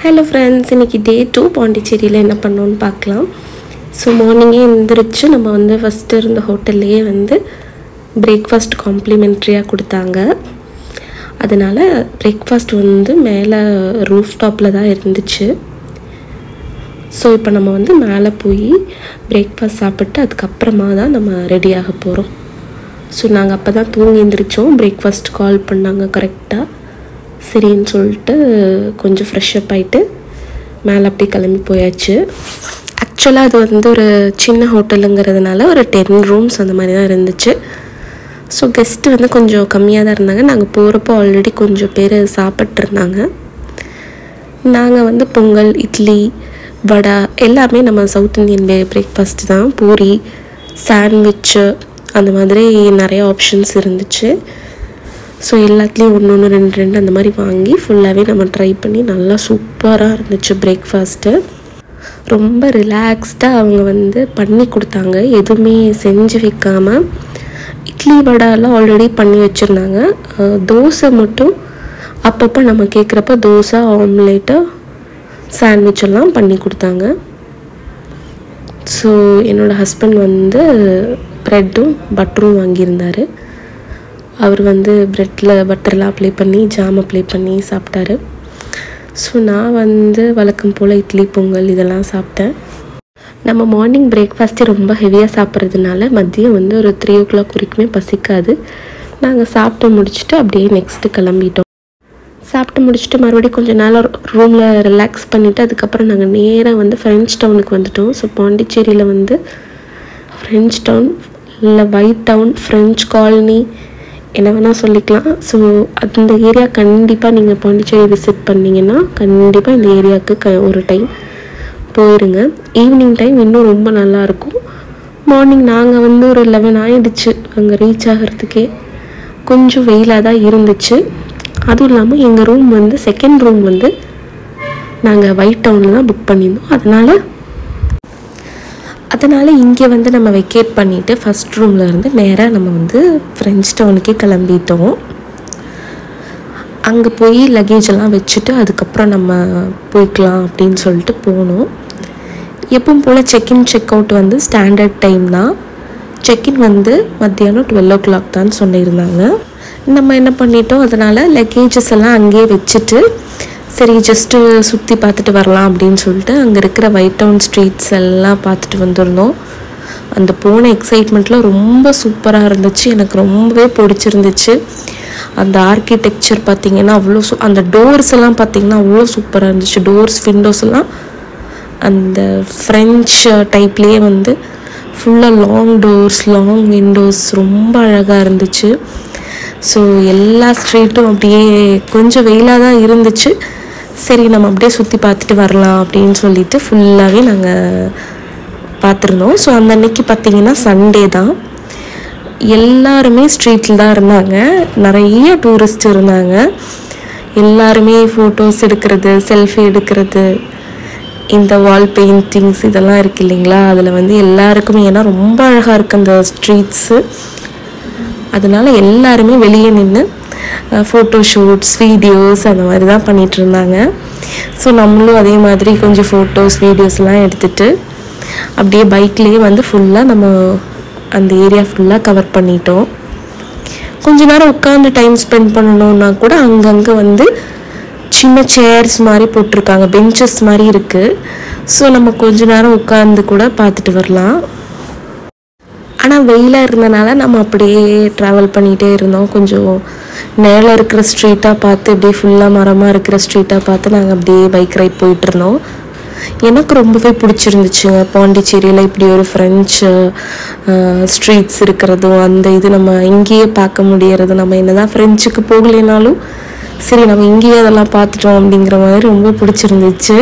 Hello friends, இன்னைக்கு டே 2 பாண்டிச்சேரியில் என்ன பண்ணோன்னு பார்க்கலாம். ஸோ மார்னிங்கே எழுந்திரிச்சு நம்ம வந்து ஃபஸ்ட்டு இருந்த ஹோட்டல்லையே வந்து பிரேக்ஃபாஸ்ட் காம்ப்ளிமெண்ட்ரியாக கொடுத்தாங்க. அதனால் பிரேக்ஃபாஸ்ட் வந்து மேலே ரூஃப் டாப்பில் தான் இருந்துச்சு. ஸோ இப்போ நம்ம வந்து மேலே போய் பிரேக்ஃபாஸ்ட் சாப்பிட்டு அதுக்கப்புறமா தான் நம்ம ரெடியாக போகிறோம். ஸோ நாங்கள் அப்போ தான் தூங்கி எழுந்திரிச்சோம். பிரேக்ஃபாஸ்ட் கால் பண்ணாங்க கரெக்டாக. சரின்னு சொல்லிட்டு கொஞ்சம் ஃப்ரெஷ்அப் ஆகிட்டு மேலே அப்படியே கிளம்பி போயாச்சு. ஆக்சுவலாக அது வந்து ஒரு சின்ன ஹோட்டலுங்கிறதுனால ஒரு 10 ரூம்ஸ் அந்த மாதிரி தான் இருந்துச்சு. ஸோ கெஸ்ட்டு வந்து கொஞ்சம் கம்மியாக தான் இருந்தாங்க. நாங்கள் போகிறப்போ ஆல்ரெடி கொஞ்சம் பேர் சாப்பிட்ருந்தாங்க. நாங்கள் வந்து பொங்கல், இட்லி, வடை எல்லாமே நம்ம சவுத் இந்தியன் பிரேக்ஃபாஸ்ட் தான். பூரி, சாண்ட்விட்சு அந்த மாதிரி நிறைய ஆப்ஷன்ஸ் இருந்துச்சு. ஸோ எல்லாத்துலேயும் ஒன்று ரெண்டு அந்த மாதிரி வாங்கி ஃபுல்லாகவே நம்ம ட்ரை பண்ணி நல்லா சூப்பராக இருந்துச்சு பிரேக்ஃபாஸ்ட்டு. ரொம்ப ரிலாக்ஸ்டாக அவங்க வந்து பண்ணி கொடுத்தாங்க, எதுவுமே செஞ்சு வைக்காமல். இட்லி வடைலாம் ஆல்ரெடி பண்ணி வச்சுருந்தாங்க. தோசை மட்டும் அப்பப்போ நம்ம கேட்குறப்ப தோசை, ஆம்லேட்டு, சாண்ட்விச் எல்லாம் பண்ணி கொடுத்தாங்க. ஸோ என்னோடய ஹஸ்பண்ட் வந்து ப்ரெட்டும் பட்டரும் வாங்கியிருந்தார். அவர் வந்து ப்ரெட்டில் பட்டர்லாம் அப்ளை பண்ணி ஜாம் அப்ளை பண்ணி சாப்பிட்டாரு. ஸோ நான் வந்து வழக்கம் போல் இட்லி, பொங்கல் இதெல்லாம் சாப்பிட்டேன். நம்ம மார்னிங் பிரேக்ஃபாஸ்ட்டே ரொம்ப ஹெவியாக சாப்பிட்றதுனால மதியம் வந்து ஒரு 3 o'clock வரைக்குமே பசிக்காது. நாங்கள் சாப்பிட்டு முடிச்சுட்டு அப்படியே நெக்ஸ்ட்டு கிளம்பிட்டோம். சாப்பிட்டு முடிச்சுட்டு மறுபடியும் கொஞ்சம் நேரம் ரூமில் ரிலாக்ஸ் பண்ணிவிட்டு அதுக்கப்புறம் நாங்கள் நேராக வந்து ஃப்ரெஞ்ச் டவுனுக்கு வந்துவிட்டோம். ஸோ பாண்டிச்சேரியில் வந்து ஃப்ரெஞ்ச் டவுன் இல்லை ஒயிட் டவுன், ஃப்ரெஞ்ச் காலனி என்ன வேணால் சொல்லிக்கலாம். ஸோ அந்த ஏரியா கண்டிப்பாக நீங்கள் பாண்டிச்சேரி விசிட் பண்ணிங்கன்னா கண்டிப்பாக இந்த ஏரியாவுக்கு ஒரு டைம் போயிடுங்க. ஈவினிங் டைம் இன்னும் ரொம்ப நல்லாயிருக்கும். மார்னிங் நாங்கள் வந்து ஒரு 11 ஆகிடுச்சு அங்கே ரீச் ஆகிறதுக்கே. கொஞ்சம் வெயிலாக தான் இருந்துச்சு. அதுவும் இல்லாமல் எங்கள் ரூம் வந்து செகண்ட் ரூம் வந்து நாங்கள் ஒயிட் டவுனில் தான் புக் பண்ணியிருந்தோம். அதனால் இங்கே வந்து நம்ம வெக்கேட் பண்ணிவிட்டு ஃபஸ்ட் ரூமில் இருந்து நேராக நம்ம வந்து ஃப்ரெஞ்ச் டவுனுக்கே கிளம்பிட்டோம். அங்கே போய் லக்கேஜெல்லாம் வச்சுட்டு அதுக்கப்புறம் நம்ம போய்க்கலாம் அப்படின்னு சொல்லிட்டு போனோம். எப்பவும் போல் செக்இன் செக் அவுட் வந்து ஸ்டாண்டர்ட் டைம் தான். செக்இன் வந்து மத்தியானம் 12 o'clock தான் சொல்லியிருந்தாங்க. நம்ம என்ன பண்ணிட்டோம், அதனால் லக்கேஜஸ் எல்லாம் அங்கேயே வச்சுட்டு சரி ஜஸ்ட்டு சுற்றி பார்த்துட்டு வரலாம் அப்படின்னு சொல்லிட்டு அங்கே இருக்கிற ஒயிட் டவுன் ஸ்ட்ரீட்ஸ் எல்லாம் பார்த்துட்டு வந்துருந்தோம். அந்த போன எக்ஸைட்மெண்ட்டில் ரொம்ப சூப்பராக இருந்துச்சு. எனக்கு ரொம்பவே பிடிச்சிருந்துச்சு. அந்த ஆர்கிடெக்சர் பார்த்திங்கன்னா அவ்வளோ அந்த டோர்ஸ் எல்லாம் பார்த்திங்கன்னா அவ்வளோ சூப்பராக இருந்துச்சு. டோர்ஸ், விண்டோஸ் எல்லாம் அந்த ஃப்ரெஞ்ச் டைப்லேயே வந்து ஃபுல்லாக லாங் டோர்ஸ், லாங் விண்டோஸ் ரொம்ப அழகாக இருந்துச்சு. ஸோ எல்லா ஸ்ட்ரீட்டும் அப்படியே கொஞ்சம் வெயிலாக தான் இருந்துச்சு. சரி நம்ம அப்படியே சுற்றி பார்த்துட்டு வரலாம் அப்படின்னு சொல்லிட்டு ஃபுல்லாகவே நாங்கள் பார்த்துருந்தோம். ஸோ அந்த அன்னைக்கு பார்த்திங்கன்னா சண்டே தான். எல்லாருமே ஸ்ட்ரீட்டில் தான் இருந்தாங்க. நிறைய டூரிஸ்ட் இருந்தாங்க. எல்லாருமே ஃபோட்டோஸ் எடுக்கிறது, செல்ஃபி எடுக்கிறது, இந்த வால் பெயிண்டிங்ஸ் இதெல்லாம் இருக்குது இல்லைங்களா, அதில் வந்து எல்லாருக்குமே ஏன்னா ரொம்ப அழகாக இருக்குது அந்த ஸ்ட்ரீட்ஸு. அதனால் எல்லாருமே வெளியே நின்று ஃபோட்டோ ஷூட்ஸ், வீடியோஸ் அந்த மாதிரி தான் பண்ணிகிட்டு இருந்தாங்க. ஸோ நம்மளும் அதே மாதிரி கொஞ்சம் ஃபோட்டோஸ், வீடியோஸ்லாம் எடுத்துகிட்டு அப்படியே பைக்லேயே வந்து ஃபுல்லாக நம்ம அந்த ஏரியா ஃபுல்லாக கவர் பண்ணிட்டோம். கொஞ்ச நேரம் உட்காந்து டைம் ஸ்பெண்ட் பண்ணணுன்னா கூட அங்கங்கே வந்து சின்ன சேர்ஸ் மாதிரி போட்டிருக்காங்க, பெஞ்சஸ் மாதிரி இருக்குது. ஸோ நம்ம கொஞ்ச நேரம் உட்காந்து கூட பார்த்துட்டு வரலாம். ஆனால் வெயிலாக இருந்தனால நம்ம அப்படியே ட்ராவல் பண்ணிகிட்டே இருந்தோம். கொஞ்சம் நேரில் இருக்கிற ஸ்ட்ரீட்டாக பார்த்து அப்படியே ஃபுல்லாக மரமாக இருக்கிற ஸ்ட்ரீட்டாக பார்த்து நாங்கள் அப்படியே பைக் ரைட் போயிட்டுருந்தோம். எனக்கு ரொம்பவே பிடிச்சிருந்துச்சுங்க பாண்டிச்சேரியில் இப்படி ஒரு ஃப்ரெஞ்சு ஸ்ட்ரீட்ஸ் இருக்கிறதும் அந்த இது நம்ம இங்கேயே பார்க்க முடியறது. நம்ம என்ன தான் ஃப்ரெஞ்சுக்கு போகலைனாலும் சரி நம்ம இங்கேயே அதெல்லாம் பார்த்துட்டோம் அப்படிங்கிற மாதிரி ரொம்ப பிடிச்சிருந்துச்சு.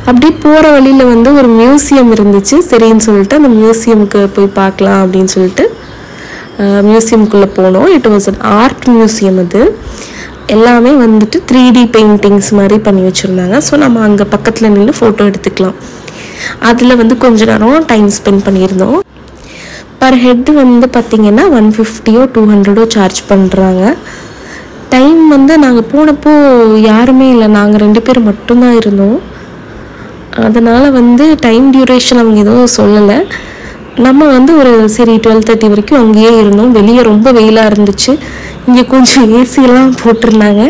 அப்படியே போகிற வழியில் வந்து ஒரு மியூசியம் இருந்துச்சு. சரின்னு சொல்லிட்டு அந்த மியூசியமுக்கு போய் பார்க்கலாம் அப்படின்னு சொல்லிட்டு மியூசியம்குள்ளே போனோம். It was an art museum. அது எல்லாமே வந்துட்டு 3D பெயிண்டிங்ஸ் மாதிரி பண்ணி வச்சுருந்தாங்க. ஸோ நம்ம அங்கே பக்கத்தில் நின்று ஃபோட்டோ எடுத்துக்கலாம். அதில் வந்து கொஞ்ச நேரம் டைம் ஸ்பெண்ட் பண்ணியிருந்தோம். பர் ஹெட் வந்து பார்த்திங்கன்னா 150 or 200 சார்ஜ் பண்ணுறாங்க. டைம் ரூம் வந்து நாங்கள் போனப்போ யாருமே இல்லை, நாங்கள் 2 பேர் மட்டும்தான் இருந்தோம். அதனால் வந்து டைம் டியூரேஷன் அவங்க எதுவும் சொல்லலை. நம்ம வந்து ஒரு சரி 12:30 வரைக்கும் அங்கேயே இருந்தோம். வெளியே ரொம்ப வெயிலாக இருந்துச்சு. இங்கே கொஞ்சம் ஏசியெல்லாம் போட்டிருந்தாங்க.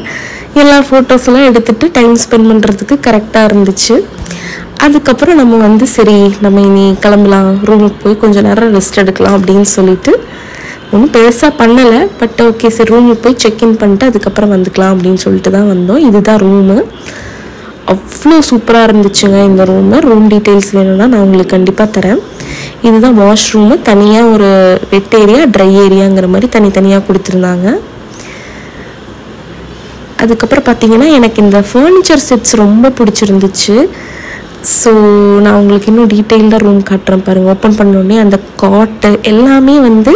எல்லா ஃபோட்டோஸ்லாம் எடுத்துகிட்டு டைம் ஸ்பெண்ட் பண்ணுறதுக்கு கரெக்டாக இருந்துச்சு. அதுக்கப்புறம் நம்ம வந்து சரி நம்ம இனி கிளம்பலாம், ரூமுக்கு போய் கொஞ்சம் நேரம் ரெஸ்ட் எடுக்கலாம் அப்படின்னு சொல்லிட்டு ஒன்றும் பெருசாக பண்ணலை. பட் ஓகே சரி ரூமுக்கு போய் செக்இன் பண்ணிட்டு அதுக்கப்புறம் வந்துக்கலாம் அப்படின்னு சொல்லிட்டு தான் வந்தோம். இதுதான் ரூமு. அவ்வளோ சூப்பராக இருந்துச்சுங்க இந்த ரூமு. ரூம் டீட்டெயில்ஸ் வேணும்னா நான் உங்களுக்கு கண்டிப்பாக தரேன். இதுதான் வாஷ்ரூமு. தனியாக ஒரு வெட் ஏரியா, ட்ரை ஏரியாங்கிற மாதிரி தனித்தனியாக கொடுத்துருந்தாங்க. அதுக்கப்புறம் பார்த்தீங்கன்னா எனக்கு இந்த ஃபர்னிச்சர் செட்ஸ் ரொம்ப பிடிச்சிருந்துச்சு. ஸோ நான் உங்களுக்கு இன்னும் டீட்டெயில்டாக ரூம் காட்டுறேன் பாருங்கள். ஓப்பன் பண்ணோடனே அந்த காட்டு எல்லாமே வந்து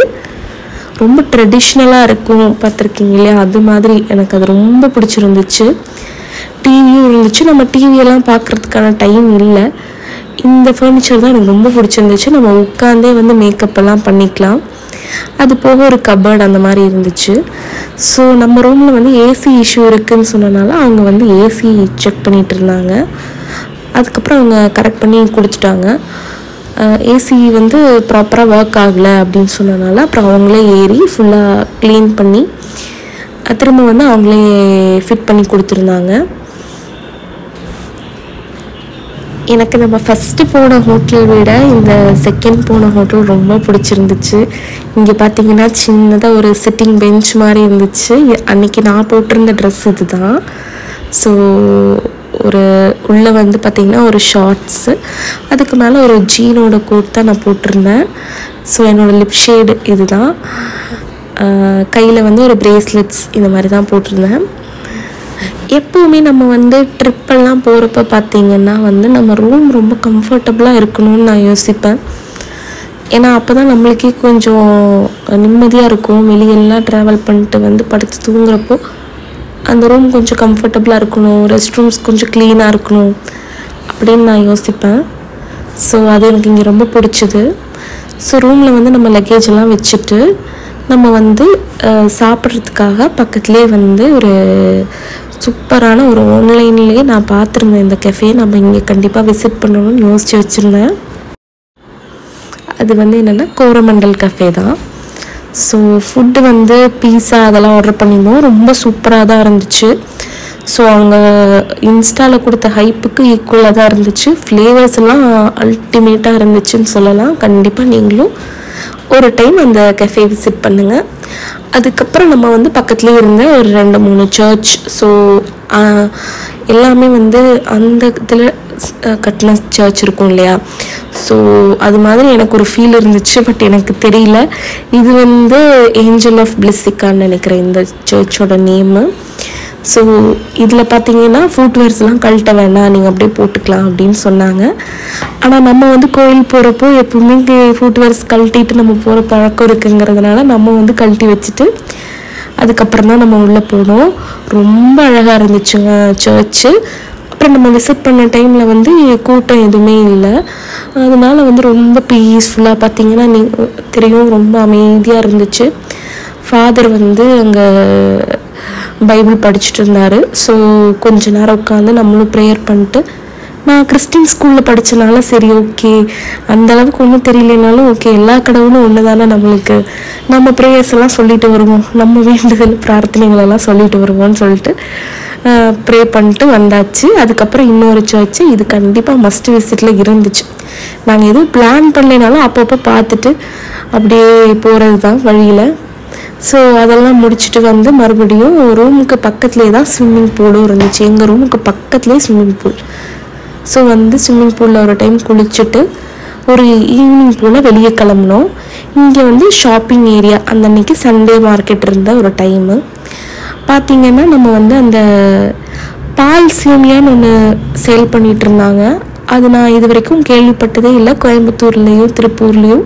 ரொம்ப ட்ரெடிஷ்னலாக இருக்கும், பார்த்துருக்கீங்க இல்லையா? அது மாதிரி எனக்கு அது ரொம்ப பிடிச்சிருந்துச்சு. டிவியும் இருந்துச்சு. நம்ம டிவியெல்லாம் பார்க்குறதுக்கான டைம் இல்லை. இந்த ஃபர்னிச்சர் தான் எனக்கு ரொம்ப பிடிச்சிருந்துச்சு. நம்ம உட்காந்தே வந்து மேக்கப் எல்லாம் பண்ணிக்கலாம். அது போக ஒரு கபர்ட் அந்த மாதிரி இருந்துச்சு. ஸோ நம்ம ரூமில் வந்து ஏசி இஷ்யூ இருக்குதுன்னு சொன்னனால அவங்க வந்து ஏசி செக் பண்ணிகிட்டு இருந்தாங்க. அதுக்கப்புறம் அவங்க கரெக்ட் பண்ணி கொடுத்துட்டாங்க. ஏசி வந்து ப்ராப்பராக ஒர்க் ஆகலை அப்படின்னு சொன்னனால அப்புறம் அவங்களே ஏறி ஃபுல்லாக க்ளீன் பண்ணி திரும்ப வந்து அவங்களே ஃபிட் பண்ணி கொடுத்துருந்தாங்க. எனக்கு நம்ம ஃபஸ்ட்டு போன ஹோட்டல் விட இந்த செகண்ட் போன ஹோட்டல் ரொம்ப பிடிச்சிருந்துச்சு. இங்கே பார்த்தீங்கன்னா சின்னதாக ஒரு சிட்டிங் பெஞ்ச் மாதிரி இருந்துச்சு. அன்றைக்கி நான் போட்டிருந்த ட்ரெஸ் இது தான். ஸோ ஒரு உள்ளே வந்து பார்த்திங்கன்னா ஒரு ஷார்ட்ஸு, அதுக்கு மேலே ஒரு ஜீனோட கோட் தான் நான் போட்டிருந்தேன். ஸோ என்னோடய லிப் ஷேடு இது தான். கையில் வந்து ஒரு ப்ரேஸ்லெட்ஸ் இந்த மாதிரி தான் போட்டிருந்தேன். எப்போவுமே நம்ம வந்து ட்ரிப்பெல்லாம் போகிறப்ப பார்த்திங்கன்னா வந்து நம்ம ரூம் ரொம்ப கம்ஃபர்டபுளாக இருக்கணும்னு நான் யோசிப்பேன். ஏன்னா அப்போ தான் நம்மளுக்கே கொஞ்சம் நிம்மதியாக இருக்கும். வெளியெல்லாம் ட்ராவல் பண்ணிட்டு வந்து படுத்து தூங்குறப்போ அந்த ரூம் கொஞ்சம் கம்ஃபர்டபுளாக இருக்கணும், ரெஸ்ட் ரூம்ஸ் கொஞ்சம் க்ளீனாக இருக்கணும் அப்படின்னு நான் யோசிப்பேன். ஸோ அது எனக்கு இங்கே ரொம்ப பிடிச்சிது. ஸோ ரூமில் வந்து நம்ம லக்கேஜ் எல்லாம் வச்சுட்டு நம்ம வந்து சாப்பிட்றதுக்காக பக்கத்துலேயே வந்து ஒரு சூப்பரான ஒரு ஆன்லைன்லேயே நான் பார்த்துருந்தேன் இந்த கெஃபே. நம்ம இங்கே கண்டிப்பாக விசிட் பண்ணணும்னு யோசித்து வச்சுருந்தேன். அது வந்து என்னென்னா கோரமண்டல் கஃபே தான். ஸோ ஃபுட்டு வந்து பீஸா அதெல்லாம் ஆர்டர் பண்ணியிருந்தோம். ரொம்ப சூப்பராக தான் இருந்துச்சு. ஸோ அவங்க இன்ஸ்டாவில் கொடுத்த ஹைப்புக்கு ஈக்குவலாக தான் இருந்துச்சு. ஃப்ளேவர்ஸ் எல்லாம் அல்டிமேட்டாக இருந்துச்சுன்னு சொல்லலாம். கண்டிப்பாக நீங்களும் ஒரு டைம் அந்த கெஃபே விசிட் பண்ணுங்கள். அதுக்கப்புறம் நம்ம வந்து பக்கத்துலேயே இருந்த ஒரு 2-3 சர்ச், ஸோ எல்லாமே வந்து அந்த இதில் கட்டின சர்ச் இருக்கும் இல்லையா? ஸோ அது மாதிரி எனக்கு ஒரு ஃபீல் இருந்துச்சு. பட் எனக்கு தெரியல, இது வந்து ஏஞ்சல் ஆஃப் பிளிஸிக்கான்னு நினைக்கிறேன் இந்த சர்ச்சோட நேமு. ஸோ இதில் பார்த்தீங்கன்னா ஃபுட்வேர்ஸ்லாம் கழட்ட வேண்டாம், நீங்கள் அப்படியே போட்டுக்கலாம் அப்படின்னு சொன்னாங்க. ஆனால் நம்ம வந்து கோயில் போகிறப்போ எப்பவுமே ஃபுட்வேர்ஸ் கழட்டிட்டு நம்ம போகிற பழக்கம் இருக்குங்கிறதுனால நம்ம வந்து கழட்டி வச்சுட்டு அதுக்கப்புறம் தான் நம்ம உள்ளே போனோம். ரொம்ப அழகாக இருந்துச்சுங்க சர்ச்சு. அப்புறம் நம்ம விசிட் பண்ண டைமில் வந்து கூட்டம் எதுவுமே இல்லை. அதனால வந்து ரொம்ப பீஸ்ஃபுல்லாக பார்த்தீங்கன்னா தெரியும், ரொம்ப அமைதியாக இருந்துச்சு. ஃபாதர் வந்து அங்கே பைபிள் படிச்சுட்டு இருந்தார். ஸோ கொஞ்ச நேரம் உட்காந்து நம்மளும் ப்ரேயர் பண்ணிட்டு, நான் கிறிஸ்டின் ஸ்கூலில் படித்தனால சரி ஓகே அந்தளவுக்கு ஒன்றும் தெரியலனாலும் ஓகே எல்லா கடவுளும் ஒன்று தானே, நம்மளுக்கு நம்ம ப்ரேயர்ஸ் எல்லாம் சொல்லிட்டு வருவோம், நம்ம வேண்டுதல் பிரார்த்தனைகளெல்லாம் சொல்லிட்டு வருவோம்னு சொல்லிட்டு ப்ரே பண்ணிட்டு வந்தாச்சு. அதுக்கப்புறம் இன்னொரு சர்ச்சு, இது கண்டிப்பாக மஸ்ட் விசிட்டில் இருந்துச்சு. நாங்கள் எதுவும் பிளான் பண்ணலைனாலும் அப்பப்போ பார்த்துட்டு அப்படியே போகிறது தான் வழியில். ஸோ அதெல்லாம் முடிச்சுட்டு வந்து மறுபடியும் ரூமுக்கு பக்கத்துலேயே தான் ஸ்விம்மிங் பூலும் இருந்துச்சு. எங்கள் ரூமுக்கு பக்கத்துலேயே ஸ்விம்மிங் பூல். ஸோ வந்து ஸ்விம்மிங் பூலில் ஒரு டைம் குளிச்சுட்டு ஒரு ஈவினிங் போல் வெளியே கிளம்புனோம். இங்கே வந்து ஷாப்பிங் ஏரியா, அந்த அன்றைக்கி சண்டே மார்க்கெட் இருந்த ஒரு டைமு பார்த்திங்கன்னா நம்ம வந்து அந்த பால் சேமியான்னு ஒன்று சேல் பண்ணிகிட்டு இருந்தாங்க. அது நான் இது வரைக்கும் கேள்விப்பட்டதே இல்லை. கோயம்புத்தூர்லேயும் திருப்பூர்லேயும்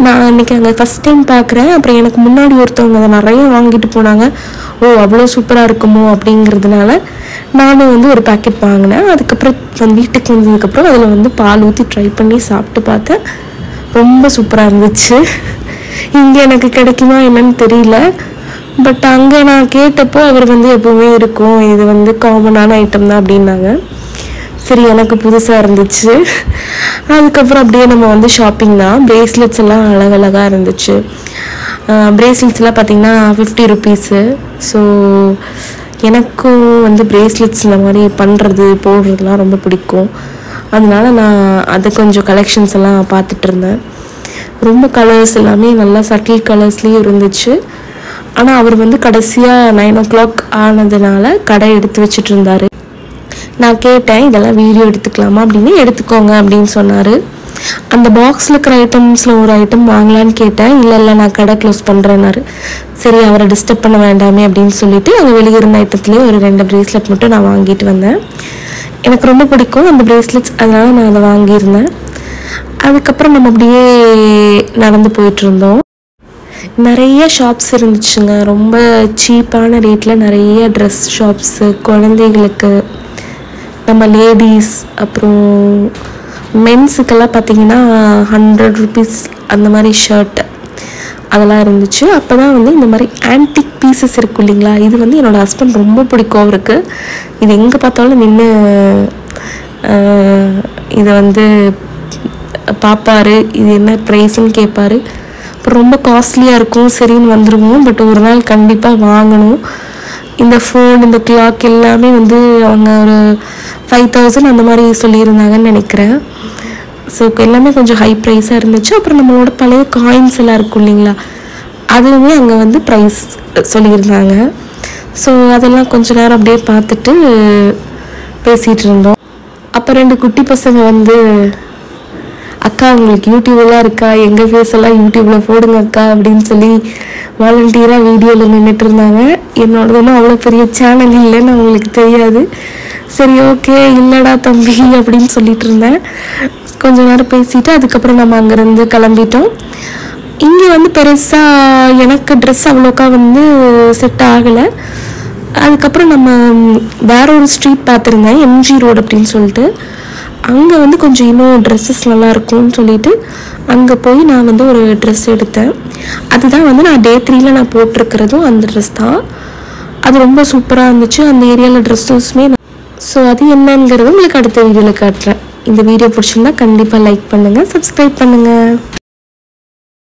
நான் அன்றைக்கி அங்கே ஃபஸ்ட் டைம் பார்க்குறேன். அப்புறம் எனக்கு முன்னாடி ஒருத்தவங்க அதை நிறைய வாங்கிட்டு போனாங்க. ஓ அவ்வளோ சூப்பராக இருக்குமோ அப்படிங்கிறதுனால நானும் வந்து ஒரு பேக்கெட் வாங்கினேன். அதுக்கப்புறம் வீட்டுக்கு வந்ததுக்கப்புறம் அதில் வந்து பால் ஊற்றி ட்ரை பண்ணி சாப்பிட்டு பார்த்தேன். ரொம்ப சூப்பராக இருந்துச்சு. இங்கே எனக்கு கிடைக்குமா என்னன்னு தெரியல. பட் அங்கே நான் கேட்டப்போ அவர் வந்து எப்போவுமே இருக்கும், இது வந்து காமனான ஐட்டம் தான் அப்படின்னாங்க. சரி, எனக்கு புதுசாக இருந்துச்சு. அதுக்கப்புறம் அப்படியே நம்ம வந்து ஷாப்பிங் தான். பிரேஸ்லெட்ஸ் எல்லாம் அழகழகாக இருந்துச்சு. பிரேஸ்லெட்ஸ்லாம் பார்த்திங்கன்னா 50 ருபீஸு. ஸோ எனக்கும் வந்து பிரேஸ்லெட்ஸ் இந்த மாதிரி பண்ணுறது போடுறதுலாம் ரொம்ப பிடிக்கும். அதனால நான் அது கொஞ்சம் கலெக்ஷன்ஸ் எல்லாம் பார்த்துட்டு இருந்தேன். ரொம்ப கலர்ஸ் எல்லாமே நல்லா சட்டில் கலர்ஸ்லேயும் இருந்துச்சு. ஆனால் அவர் வந்து கடைசியாக 9 o'clock ஆனதுனால கடை எடுத்து வச்சுட்டு இருந்தார். நான் கேட்டேன், இதெல்லாம் வீடியோ எடுத்துக்கலாமா அப்படின்னு. எடுத்துக்கோங்க அப்படின்னு சொன்னார். அந்த பாக்ஸில் இருக்கிற ஐட்டம்ஸில் ஒரு ஐட்டம் வாங்கலான்னு கேட்டேன். இல்லை நான் கடை க்ளோஸ் பண்ணுறேன்னாரு. சரி, அவரை டிஸ்டர்ப் பண்ண வேண்டாமே அப்படின்னு சொல்லிட்டு அங்கே வெளியே இருந்த ஐட்டத்துலேயே ஒரு 2 பிரேஸ்லெட் மட்டும் நான் வாங்கிட்டு வந்தேன். எனக்கு ரொம்ப பிடிக்கும் அந்த பிரேஸ்லெட்ஸ், அதனால நான் அதை வாங்கியிருந்தேன். அதுக்கப்புறம் நம்ம அப்படியே நடந்து போயிட்டு இருந்தோம். நிறைய ஷாப்ஸ் இருந்துச்சுங்க. ரொம்ப சீப்பான ரேட்டில் நிறைய ட்ரெஸ் ஷாப்ஸு, குழந்தைகளுக்கு, நம்ம லேடிஸ், அப்புறம் மென்ஸுக்கெல்லாம் பார்த்திங்கன்னா 100 ருபீஸ் அந்த மாதிரி ஷர்ட் அதெல்லாம் இருந்துச்சு. அப்போ தான் வந்து இந்த மாதிரி ஆன்டிக் பீசஸ் இருக்கும் இல்லைங்களா, இது வந்து என்னோடய ஹஸ்பண்ட் ரொம்ப பிடிக்கும் அவருக்கு. இது எங்கே பார்த்தாலும் நின்று இதை வந்து பார்ப்பார், இது என்ன ப்ரைஸ்ன்னு கேட்பார். அப்புறம் ரொம்ப காஸ்ட்லியாக இருக்கும், சரின்னு வந்துடுவோம். பட் ஒரு நாள் கண்டிப்பாக வாங்கணும். இந்த ஃபோன், இந்த கிளாக் எல்லாமே வந்து அவங்க ஒரு 5000 அந்த மாதிரி சொல்லியிருந்தாங்கன்னு நினைக்கிறேன். ஸோ எல்லாமே கொஞ்சம் ஹை ப்ரைஸாக இருந்துச்சு. அப்புறம் நம்மளோட பழைய காயின்ஸ் எல்லாம் இருக்கும் இல்லைங்களா, அதுவுமே அங்கே வந்து ப்ரைஸ் சொல்லியிருந்தாங்க. ஸோ அதெல்லாம் கொஞ்ச நேரம் அப்படியே பார்த்துட்டு பேசிகிட்டு இருந்தோம். அப்போ 2 குட்டி பசங்க வந்து, அக்கா உங்களுக்கு யூடியூப்லாம் இருக்கா, எங்கள் ஃபேஸ் எல்லாம் யூடியூப்பில் போடுங்க அக்கா அப்படின்னு சொல்லி வாலண்டியராக வீடியோவில் நின்றுட்டு இருந்தாங்க. என்னோடதுன்னு அவ்வளோ பெரிய சேனல் இல்லைன்னு அவங்களுக்கு தெரியாது. சரி, ஓகே, இல்லைடா தம்பி அப்படின்னு சொல்லிட்டு இருந்தேன். கொஞ்ச நேரம் பேசிட்டு அதுக்கப்புறம் நம்ம அங்கேருந்து கிளம்பிட்டோம். இங்கே வந்து பெருசாக எனக்கு ட்ரெஸ் அவ்வளோக்கா வந்து செட் ஆகலை. அதுக்கப்புறம் நம்ம வேற ஒரு ஸ்ட்ரீட் பார்த்துருந்தேன், எம்ஜி ரோடு அப்படின்னு சொல்லிட்டு. அங்கே வந்து கொஞ்சம் இன்னும் ட்ரெஸ்ஸஸ் நல்லாயிருக்கும்னு சொல்லிட்டு அங்கே போய் நான் வந்து ஒரு ட்ரெஸ் எடுத்தேன். அதுதான் வந்து நான் Day 3 நான் போட்டிருக்கிறதும் அந்த ட்ரெஸ் தான். அது ரொம்ப சூப்பராக இருந்துச்சு. அந்த ஏரியாவில் ட்ரெஸ்ஸஸுமே. ஸோ அது என்னங்கிறது உங்களுக்கு அடுத்த வீடியோவில் காட்டுறேன். இந்த வீடியோ பிடிச்சிருந்தா கண்டிப்பாக லைக் பண்ணுங்கள், சப்ஸ்கிரைப் பண்ணுங்கள்.